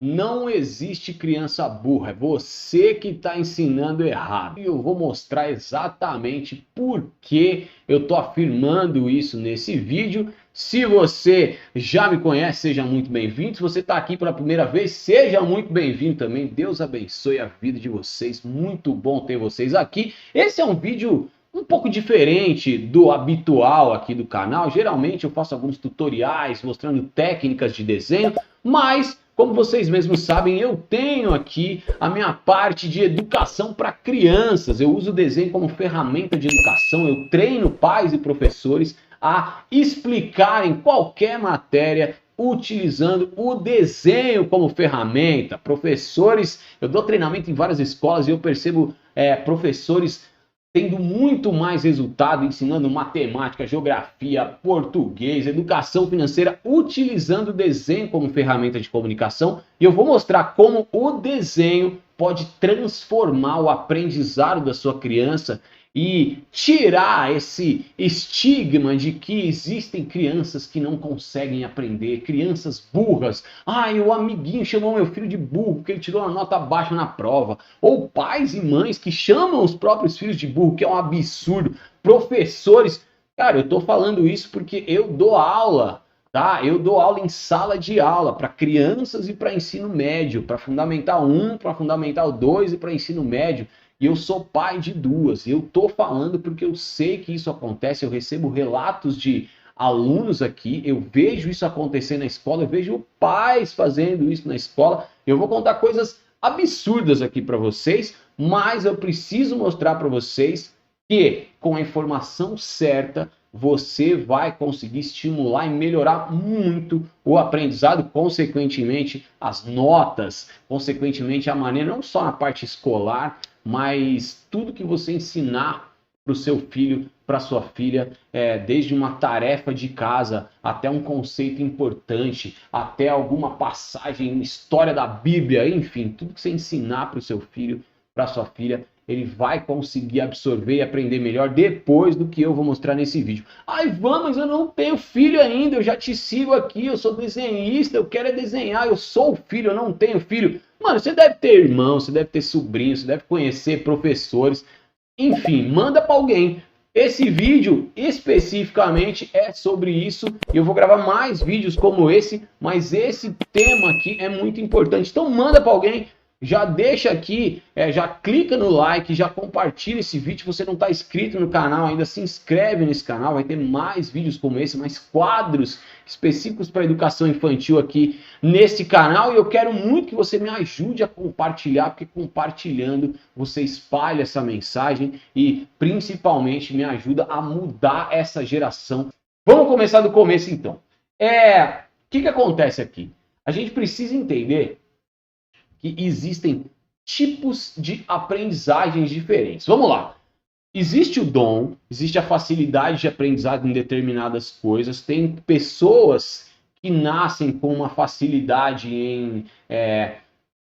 Não existe criança burra, é você que está ensinando errado. E eu vou mostrar exatamente por que eu estou afirmando isso nesse vídeo. Se você já me conhece, seja muito bem-vindo. Se você está aqui pela primeira vez, seja muito bem-vindo também. Deus abençoe a vida de vocês. Muito bom ter vocês aqui. Esse é um vídeo um pouco diferente do habitual aqui do canal. Geralmente eu faço alguns tutoriais mostrando técnicas de desenho, mas como vocês mesmos sabem, eu tenho aqui a minha parte de educação para crianças. Eu uso o desenho como ferramenta de educação. Eu treino pais e professores a explicarem qualquer matéria utilizando o desenho como ferramenta. Professores, eu dou treinamento em várias escolas e eu percebo professores tendo muito mais resultado ensinando matemática, geografia, português, educação financeira, utilizando o desenho como ferramenta de comunicação. E eu vou mostrar como o desenho pode transformar o aprendizado da sua criança e tirar esse estigma de que existem crianças que não conseguem aprender, crianças burras. Ai, o amiguinho chamou meu filho de burro porque ele tirou uma nota baixa na prova. Ou pais e mães que chamam os próprios filhos de burro, que é um absurdo. Professores, cara, eu tô falando isso porque eu dou aula, tá? Eu dou aula em sala de aula para crianças e para ensino médio, para Fundamental 1, para Fundamental 2 e para ensino médio. E eu sou pai de duas, e eu tô falando porque eu sei que isso acontece, eu recebo relatos de alunos aqui, eu vejo isso acontecer na escola, eu vejo pais fazendo isso na escola. Eu vou contar coisas absurdas aqui para vocês, mas eu preciso mostrar para vocês que com a informação certa você vai conseguir estimular e melhorar muito o aprendizado, consequentemente as notas, consequentemente a maneira, não só na parte escolar, mas tudo que você ensinar para o seu filho, para sua filha, desde uma tarefa de casa, até um conceito importante, até alguma passagem, história da Bíblia, enfim, tudo que você ensinar para o seu filho, para sua filha, ele vai conseguir absorver e aprender melhor depois do que eu vou mostrar nesse vídeo. Ai, Ivan, mas eu não tenho filho ainda, eu já te sigo aqui, eu sou desenhista, eu quero desenhar, eu sou o filho, eu não tenho filho. Mano, você deve ter irmão, você deve ter sobrinho, você deve conhecer professores, enfim, manda para alguém. Esse vídeo especificamente é sobre isso e eu vou gravar mais vídeos como esse, mas esse tema aqui é muito importante. Então manda para alguém. Já deixa aqui, já clica no like, já compartilha esse vídeo. Se você não está inscrito no canal ainda, se inscreve nesse canal. Vai ter mais vídeos como esse, mais quadros específicos para educação infantil aqui nesse canal. E eu quero muito que você me ajude a compartilhar, porque compartilhando você espalha essa mensagem e principalmente me ajuda a mudar essa geração. Vamos começar do começo então. O que acontece aqui? A gente precisa entender que existem tipos de aprendizagens diferentes. Vamos lá. Existe o dom, existe a facilidade de aprendizado em determinadas coisas. Tem pessoas que nascem com uma facilidade em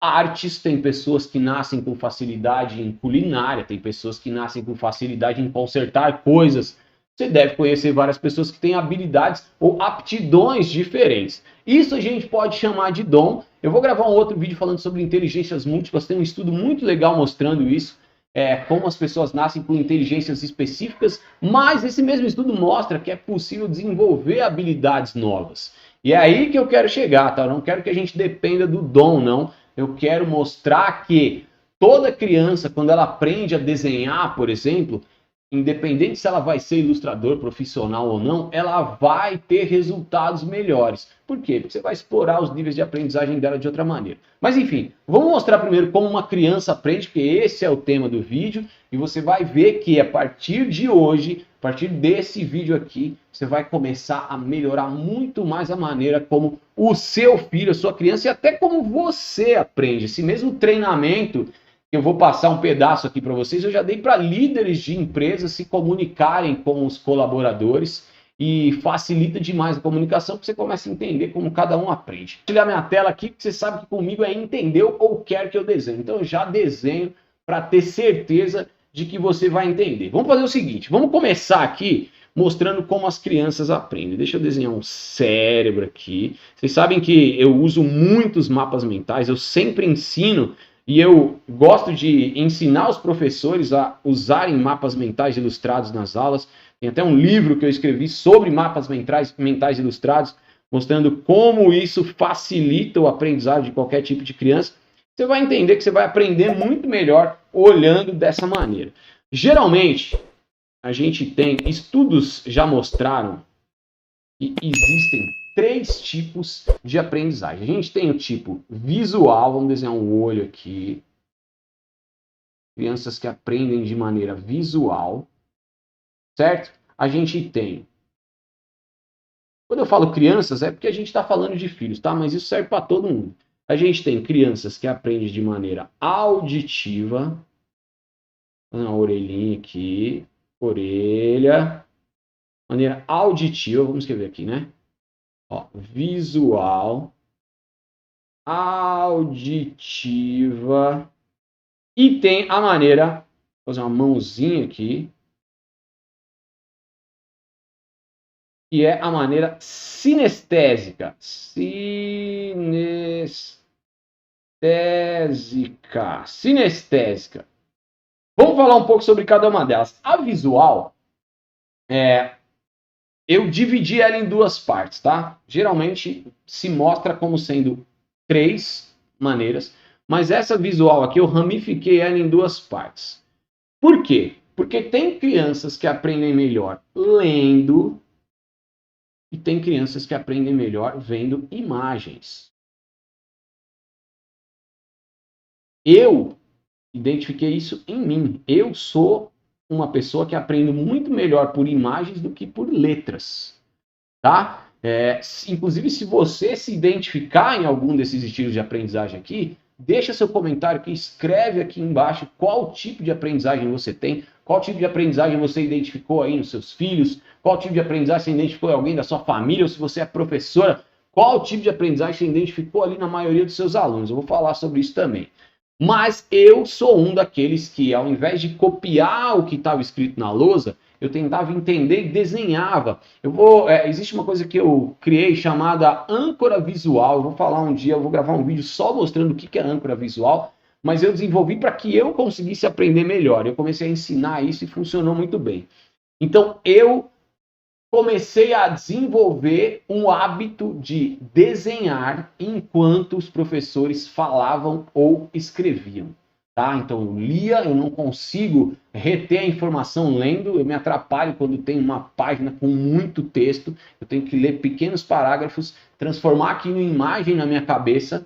artes, tem pessoas que nascem com facilidade em culinária, tem pessoas que nascem com facilidade em consertar coisas. Você deve conhecer várias pessoas que têm habilidades ou aptidões diferentes. Isso a gente pode chamar de dom. Eu vou gravar um outro vídeo falando sobre inteligências múltiplas. Tem um estudo muito legal mostrando isso, como as pessoas nascem com inteligências específicas, mas esse mesmo estudo mostra que é possível desenvolver habilidades novas. E é aí que eu quero chegar, tá? Eu não quero que a gente dependa do dom, não. Eu quero mostrar que toda criança, quando ela aprende a desenhar, por exemplo, independente se ela vai ser ilustrador profissional ou não, ela vai ter resultados melhores. Por quê? Porque você vai explorar os níveis de aprendizagem dela de outra maneira. Mas enfim, vamos mostrar primeiro como uma criança aprende, porque esse é o tema do vídeo, e você vai ver que a partir de hoje, a partir desse vídeo aqui, você vai começar a melhorar muito mais a maneira como o seu filho, a sua criança, e até como você aprende. Esse mesmo treinamento eu vou passar um pedaço aqui para vocês, eu já dei para líderes de empresas se comunicarem com os colaboradores e facilita demais a comunicação, porque você começa a entender como cada um aprende. Vou tirar minha tela aqui, porque você sabe que comigo é entender ou quer que eu desenhe. Então eu já desenho para ter certeza de que você vai entender. Vamos fazer o seguinte, vamos começar aqui mostrando como as crianças aprendem. Deixa eu desenhar um cérebro aqui. Vocês sabem que eu uso muitos mapas mentais, eu sempre ensino e eu gosto de ensinar os professores a usarem mapas mentais ilustrados nas aulas. Tem até um livro que eu escrevi sobre mapas mentais ilustrados, mostrando como isso facilita o aprendizado de qualquer tipo de criança. Você vai entender que você vai aprender muito melhor olhando dessa maneira. Geralmente, a gente tem, estudos já mostraram que existem 3 tipos de aprendizagem. A gente tem o tipo visual, vamos desenhar um olho aqui. Crianças que aprendem de maneira visual, certo? A gente tem... Quando eu falo crianças, é porque a gente está falando de filhos, tá? Mas isso serve para todo mundo. A gente tem crianças que aprendem de maneira auditiva. Uma orelhinha aqui. Orelha. Maneira auditiva. Vamos escrever aqui, né? Ó, visual. Auditiva. E tem a maneira... Vou fazer uma mãozinha aqui. Que é a maneira sinestésica. Sinestésica. Vamos falar um pouco sobre cada uma delas. A visual, eu dividi ela em 2 partes, tá? Geralmente se mostra como sendo 3 maneiras, mas essa visual aqui eu ramifiquei ela em 2 partes. Por quê? Porque tem crianças que aprendem melhor lendo e tem crianças que aprendem melhor vendo imagens. Eu identifiquei isso em mim. Eu sou uma pessoa que aprende muito melhor por imagens do que por letras, tá? Inclusive, se você se identificar em algum desses estilos de aprendizagem aqui, deixa seu comentário aqui, escreve aqui embaixo qual tipo de aprendizagem você tem, qual tipo de aprendizagem você identificou aí nos seus filhos, qual tipo de aprendizagem você identificou em alguém da sua família, ou se você é professora, qual tipo de aprendizagem você identificou ali na maioria dos seus alunos. Eu vou falar sobre isso também. Mas eu sou um daqueles que, ao invés de copiar o que estava escrito na lousa, eu tentava entender e desenhava. Existe uma coisa que eu criei chamada âncora visual. Eu vou falar um dia, eu vou gravar um vídeo só mostrando o que é âncora visual, mas eu desenvolvi para que eu conseguisse aprender melhor. Eu comecei a ensinar isso e funcionou muito bem. Então, eu comecei a desenvolver um hábito de desenhar enquanto os professores falavam ou escreviam, tá? Então eu lia, eu não consigo reter a informação lendo, eu me atrapalho quando tem uma página com muito texto, eu tenho que ler pequenos parágrafos, transformar aquilo em imagem na minha cabeça,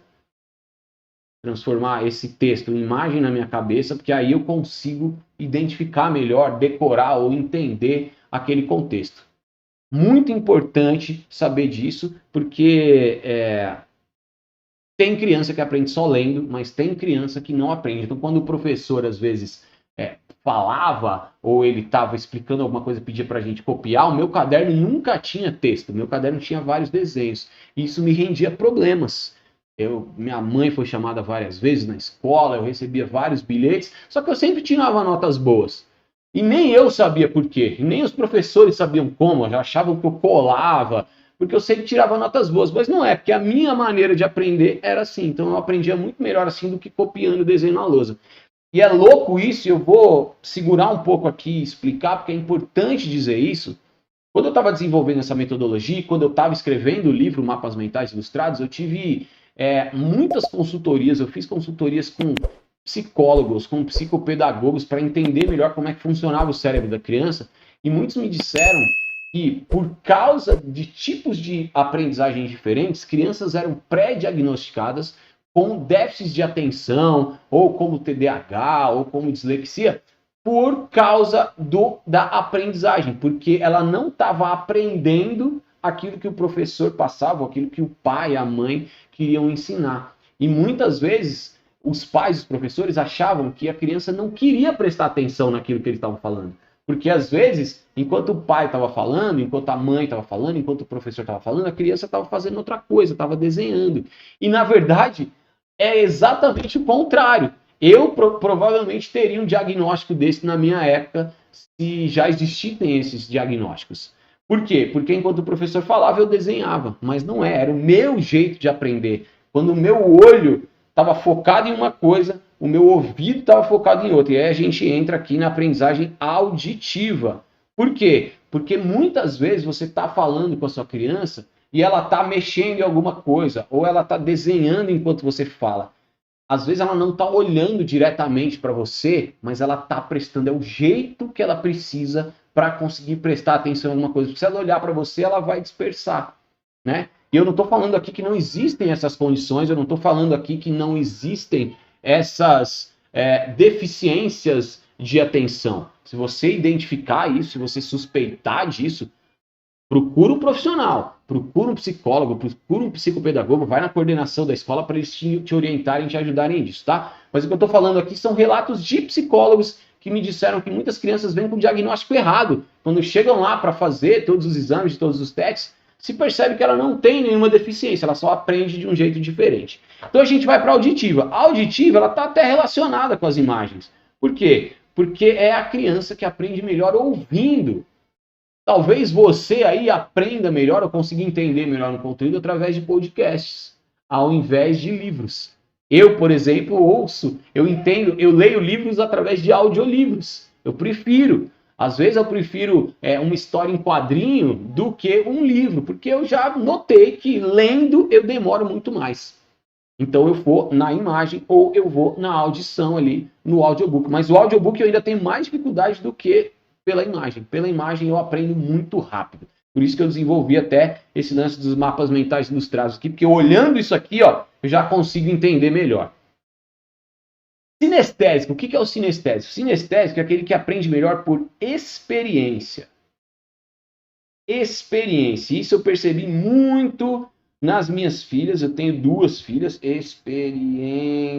transformar esse texto em imagem na minha cabeça, porque aí eu consigo identificar melhor, decorar ou entender aquele contexto. Muito importante saber disso, porque tem criança que aprende só lendo, mas tem criança que não aprende. Então, quando o professor, às vezes, falava, ou ele estava explicando alguma coisa, pedia para a gente copiar, o meu caderno nunca tinha texto, o meu caderno tinha vários desenhos. E isso me rendia problemas. Minha mãe foi chamada várias vezes na escola, eu recebia vários bilhetes, só que eu sempre tirava notas boas. E nem eu sabia por quê, e nem os professores sabiam como, já achavam que eu colava, porque eu sempre tirava notas boas, mas não é, porque a minha maneira de aprender era assim, então eu aprendia muito melhor assim do que copiando o desenho na lousa. E é louco isso, eu vou segurar um pouco aqui e explicar, porque é importante dizer isso. Quando eu estava desenvolvendo essa metodologia, quando eu estava escrevendo o livro Mapas Mentais Ilustrados, eu tive muitas consultorias, eu fiz consultorias com psicólogos, com psicopedagogos para entender melhor como é que funcionava o cérebro da criança, e muitos me disseram que por causa de tipos de aprendizagem diferentes, crianças eram pré-diagnosticadas com déficits de atenção, ou como TDAH, ou como dislexia, por causa da aprendizagem, porque ela não estava aprendendo aquilo que o professor passava, aquilo que o pai e a mãe queriam ensinar. E muitas vezes os pais, os professores achavam que a criança não queria prestar atenção naquilo que eles estavam falando. Porque às vezes, enquanto o pai estava falando, enquanto a mãe estava falando, enquanto o professor estava falando, a criança estava fazendo outra coisa, estava desenhando. E na verdade, é exatamente o contrário. Eu provavelmente teria um diagnóstico desse na minha época, se já existissem esses diagnósticos. Por quê? Porque enquanto o professor falava, eu desenhava, mas não era o meu jeito de aprender. Quando o meu olho estava focado em uma coisa, o meu ouvido estava focado em outra. E aí a gente entra aqui na aprendizagem auditiva. Por quê? Porque muitas vezes você está falando com a sua criança e ela está mexendo em alguma coisa, ou ela está desenhando enquanto você fala. Às vezes ela não está olhando diretamente para você, mas ela está prestando, é o jeito que ela precisa para conseguir prestar atenção em alguma coisa. Se ela olhar para você, ela vai dispersar, né? E eu não estou falando aqui que não existem essas condições, eu não estou falando aqui que não existem essas deficiências de atenção. Se você identificar isso, se você suspeitar disso, procura um profissional, procura um psicólogo, procura um psicopedagogo, vai na coordenação da escola para eles te orientarem, te ajudarem nisso, tá? Mas o que eu estou falando aqui são relatos de psicólogos que me disseram que muitas crianças vêm com diagnóstico errado. Quando chegam lá para fazer todos os exames, todos os testes, se percebe que ela não tem nenhuma deficiência, ela só aprende de um jeito diferente. Então a gente vai para a auditiva. A auditiva, ela está até relacionada com as imagens. Por quê? Porque é a criança que aprende melhor ouvindo. Talvez você aí aprenda melhor ou consiga entender melhor no conteúdo através de podcasts, ao invés de livros. Eu, por exemplo, ouço, eu entendo, eu leio livros através de audiolivros. Eu prefiro. Às vezes eu prefiro uma história em quadrinho do que um livro, porque eu já notei que lendo eu demoro muito mais. Então eu vou na imagem ou eu vou na audição ali no audiobook. Mas o audiobook eu ainda tenho mais dificuldade do que pela imagem. Pela imagem eu aprendo muito rápido. Por isso que eu desenvolvi até esse lance dos mapas mentais ilustrados aqui, porque olhando isso aqui, ó, eu já consigo entender melhor. Sinestésico. O que é o sinestésico? Sinestésico é aquele que aprende melhor por experiência. Experiência. Isso eu percebi muito nas minhas filhas. Eu tenho 2 filhas. Experiência.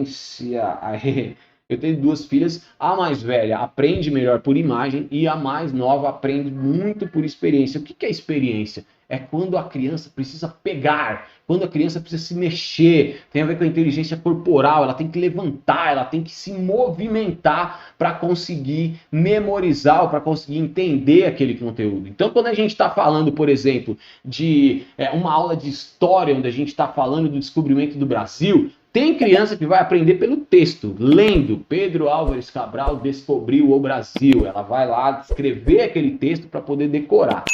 Eu tenho 2 filhas. A mais velha aprende melhor por imagem e a mais nova aprende muito por experiência. O que é experiência? É quando a criança precisa pegar, quando a criança precisa se mexer, tem a ver com a inteligência corporal, ela tem que levantar, ela tem que se movimentar para conseguir memorizar ou para conseguir entender aquele conteúdo. Então, quando a gente está falando, por exemplo, de uma aula de história, onde a gente está falando do descobrimento do Brasil, tem criança que vai aprender pelo texto, lendo. Pedro Álvares Cabral descobriu o Brasil. Ela vai lá escrever aquele texto para poder decorar.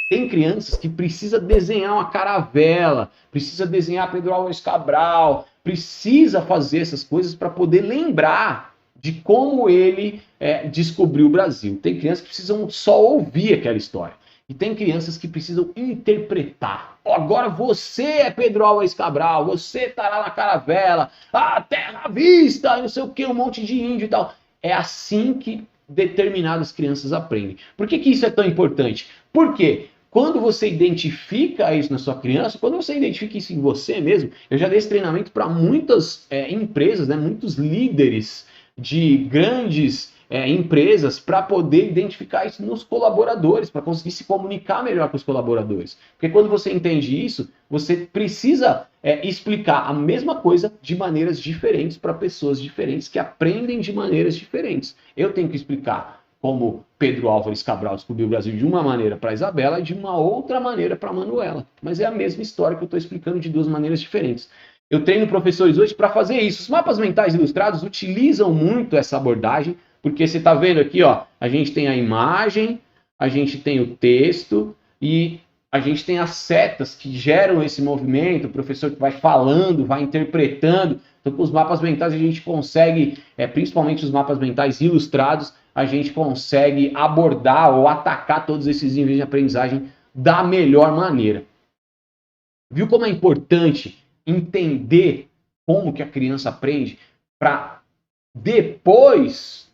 Tem crianças que precisa desenhar uma caravela, precisa desenhar Pedro Álvares Cabral, precisa fazer essas coisas para poder lembrar de como ele descobriu o Brasil. Tem crianças que precisam só ouvir aquela história. E tem crianças que precisam interpretar. Agora você é Pedro Álvares Cabral, você tá lá na caravela, a terra à vista, não sei o que, um monte de índio e tal. É assim que determinadas crianças aprendem. Por que isso é tão importante? Porque quando você identifica isso na sua criança, quando você identifica isso em você mesmo, eu já dei esse treinamento para muitas empresas, né, muitos líderes de grandes empresas para poder identificar isso nos colaboradores, para conseguir se comunicar melhor com os colaboradores. Porque quando você entende isso, você precisa explicar a mesma coisa de maneiras diferentes para pessoas diferentes que aprendem de maneiras diferentes. Eu tenho que explicar como Pedro Álvares Cabral descobriu o Brasil de uma maneira para a Isabela e de uma outra maneira para a Manuela. Mas é a mesma história que eu estou explicando de 2 maneiras diferentes. Eu treino professores hoje para fazer isso. Os mapas mentais ilustrados utilizam muito essa abordagem, porque você está vendo aqui, ó, a gente tem a imagem, a gente tem o texto e a gente tem as setas que geram esse movimento, o professor que vai falando, vai interpretando. Então, com os mapas mentais a gente consegue, principalmente os mapas mentais ilustrados, a gente consegue abordar ou atacar todos esses níveis de aprendizagem da melhor maneira. Viu como é importante entender como que a criança aprende para depois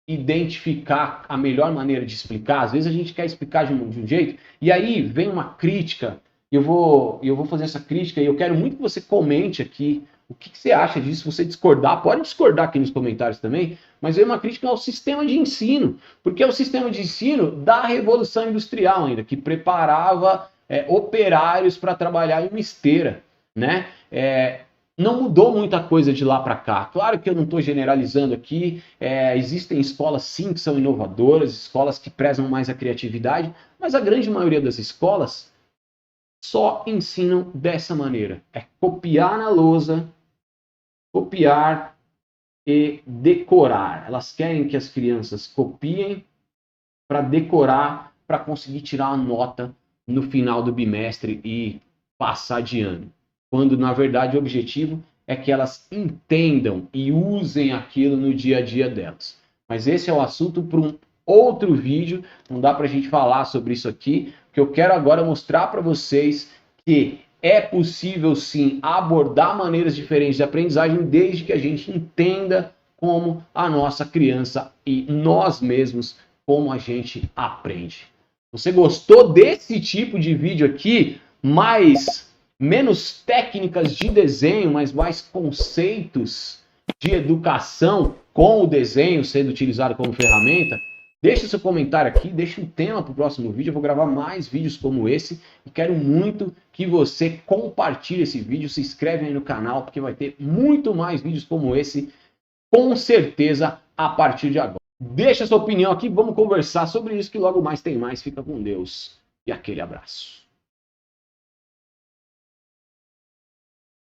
identificar a melhor maneira de explicar? Às vezes a gente quer explicar de um jeito e aí vem uma crítica, eu vou fazer essa crítica e eu quero muito que você comente aqui o que você acha disso. Se você discordar, pode discordar aqui nos comentários também, mas veio uma crítica ao sistema de ensino, porque é o sistema de ensino da Revolução Industrial ainda, que preparava operários para trabalhar em uma esteira, né? não mudou muita coisa de lá para cá. Claro que eu não estou generalizando aqui, existem escolas sim que são inovadoras, escolas que prezam mais a criatividade, mas a grande maioria das escolas só ensinam dessa maneira. É copiar na lousa, copiar e decorar. Elas querem que as crianças copiem para decorar, para conseguir tirar a nota no final do bimestre e passar de ano. Quando, na verdade, o objetivo é que elas entendam e usem aquilo no dia a dia delas. Mas esse é o assunto para um outro vídeo, não dá para a gente falar sobre isso aqui, porque eu quero agora mostrar para vocês que é possível sim abordar maneiras diferentes de aprendizagem desde que a gente entenda como a nossa criança e nós mesmos, como a gente aprende. Você gostou desse tipo de vídeo aqui, menos técnicas de desenho, mas mais conceitos de educação com o desenho sendo utilizado como ferramenta? Deixe seu comentário aqui, deixe um tema para o próximo vídeo, eu vou gravar mais vídeos como esse e quero muito que você compartilhe esse vídeo, se inscreve aí no canal, porque vai ter muito mais vídeos como esse, com certeza, a partir de agora. Deixa sua opinião aqui, vamos conversar sobre isso, que logo mais tem mais. Fica com Deus e aquele abraço.